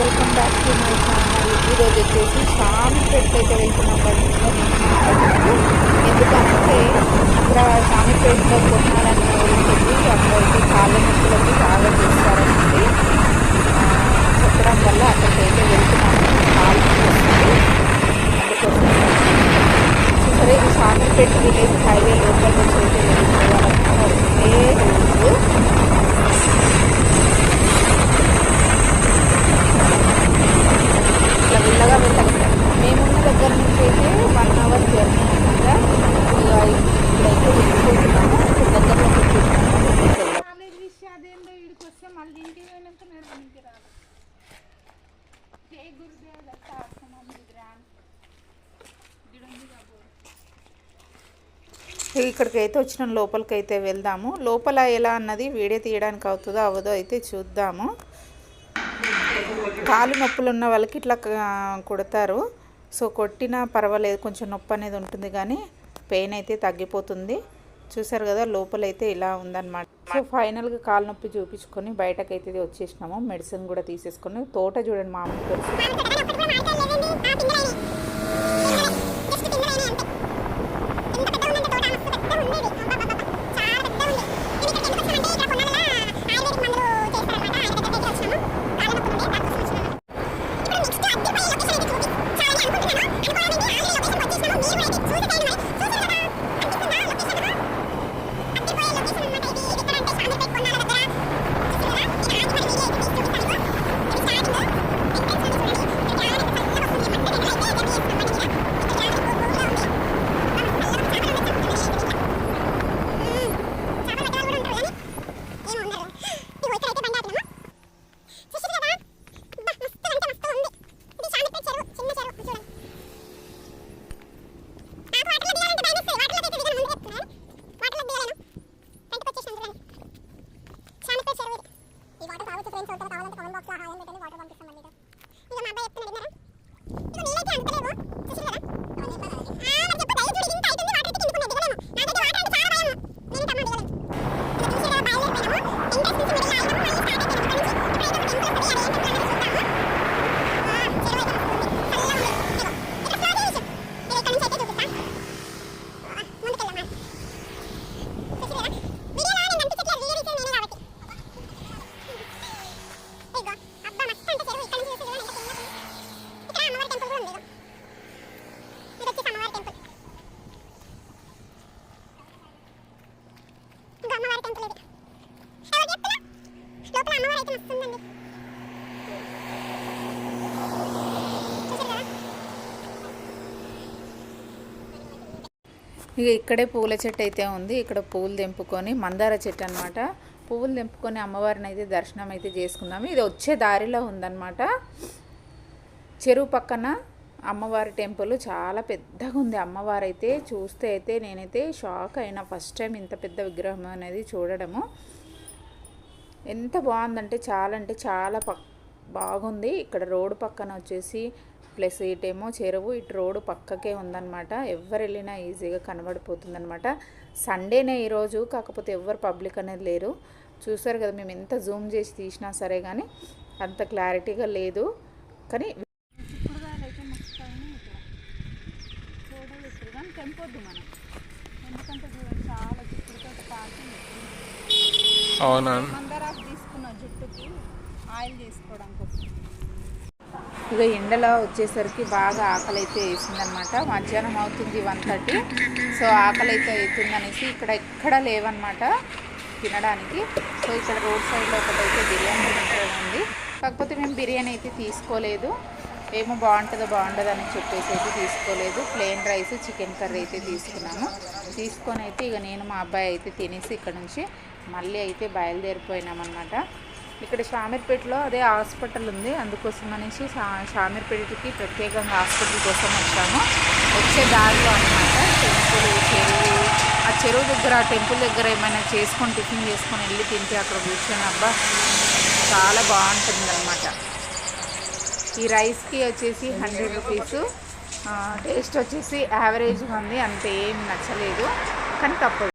Welcome back to my channel. ఈరోజు వచ్చేసి షామీర్పేటకి అయితే వెళ్తున్నాం కదా. ఎందుకంటే అక్కడ షామీర్పేటలో కొన్నారన్న ఉంటుంది. అక్కడైతే కాళ్ళ నొప్పులకి బాగా చేస్తారనేసి చెప్పడం వల్ల అక్కడికైతే వెళ్తున్నాము. కాళ్ళు వస్తుంది అందుకోసం. సరే, షామీర్పేట విలేజ్ హైవే లోపల నుంచి అయితే వెళ్ళిపోవాలన్నమాట. ఒకటే రోజు వెళ్ళగా మేమున్న దగ్గర నుంచి అయితే 1 అవర్ జర్నీ అనమాట. ఇప్పుడైతే వెళ్ళిపోతున్నాము. దగ్గరలో ఇక్కడికైతే వచ్చిన లోపలికైతే వెళ్దాము. లోపల ఎలా అన్నది వీడియో తీయడానికి అవుతుందో అవ్వదో అయితే చూద్దాము. కాలు నొప్పులు ఉన్న వాళ్ళకి ఇట్లా కొడతారు. సో కొట్టినా పర్వాలేదు, కొంచెం నొప్పి అనేది ఉంటుంది కానీ పెయిన్ అయితే తగ్గిపోతుంది. చూసారు కదా, లోపలైతే ఇలా ఉందన్నమాట. సో ఫైనల్గా కాలు నొప్పి చూపించుకొని బయటకైతే వచ్చేసినాము. మెడిసిన్ కూడా తీసేసుకొని తోట చూడండి మామూలు ఇక ఇక్కడే పూల చెట్టు అయితే ఉంది. ఇక్కడ పూలు తెంపుకొని, మందార చెట్టు అనమాట. పువ్వులు తెంపుకొని అమ్మవారిని అయితే దర్శనం అయితే చేసుకున్నాము. ఇది వచ్చే దారిలో ఉందన్నమాట. చెరువు పక్కన అమ్మవారి టెంపుల్ చాలా పెద్దగా ఉంది. అమ్మవారు అయితే చూస్తే అయితే నేనైతే షాక్ అయినా. ఫస్ట్ టైం ఇంత పెద్ద విగ్రహం అనేది చూడడము. ఎంత బాగుందంటే చాలా బాగుంది. ఇక్కడ రోడ్డు పక్కన వచ్చేసి ప్లస్ ఇటేమో చెరువు, ఇటు రోడ్డు పక్కకే ఉందన్నమాట. ఎవరు వెళ్ళినా ఈజీగా కనబడిపోతుందన్నమాట. సండేనే ఈరోజు, కాకపోతే ఎవరు పబ్లిక్ అనేది లేరు. చూసారు కదా, మేము ఎంత జూమ్ చేసి తీసినా సరే కానీ అంత క్లారిటీగా లేదు. కానీ తెంపొద్దు మనం, ఎందుకంటే చాలా చిక్కుడుతో అవునా మందారాకు తీసుకున్న జుట్టుకి ఆయిల్ చేసుకోవడానికి. ఇక ఎండలో వచ్చేసరికి బాగా ఆకలి అయితే వేసిందనమాట. మధ్యాహ్నం అవుతుంది 1:30. సో ఆకలి అయితే అవుతుందనేసి ఇక్కడ ఎక్కడ లేవన్నమాట తినడానికి. సో ఇక్కడ రోడ్ సైడ్లో ఒకటైతే బిర్యానీ సెంటర్ ఉంది. కాకపోతే మేము బిర్యానీ అయితే తీసుకోలేదు. ఏమో బాగుండదు అని చెప్పేసి అయితే తీసుకోలేదు. ప్లెయిన్ రైస్, చికెన్ కర్రీ అయితే తీసుకున్నాము. తీసుకొని అయితే ఇక నేను మా అబ్బాయి అయితే తినేసి ఇక్కడ నుంచి మళ్ళీ అయితే బయలుదేరిపోయినామన్నమాట. ఇక్కడ షామీర్పేటలో అదే హాస్పిటల్ ఉంది. అందుకోసం అనేసి షామీర్పేటకి ప్రత్యేకంగా హాస్పిటల్ కోసం వచ్చాము. వచ్చే దారిలో అనమాట టెంపుల్, చెరువు. ఆ చెరువు దగ్గర, ఆ టెంపుల్ దగ్గర ఏమైనా చేసుకొని టిఫిన్ చేసుకొని వెళ్ళి తింటే అక్కడ కూర్చొని అబ్బా చాలా బాగుంటుంది అనమాట. ఈ రైస్కి వచ్చేసి 100 రూపీసు. టేస్ట్ వచ్చేసి యావరేజ్గా ఉంది, అంత ఏం నచ్చలేదు, కానీ తప్పదు.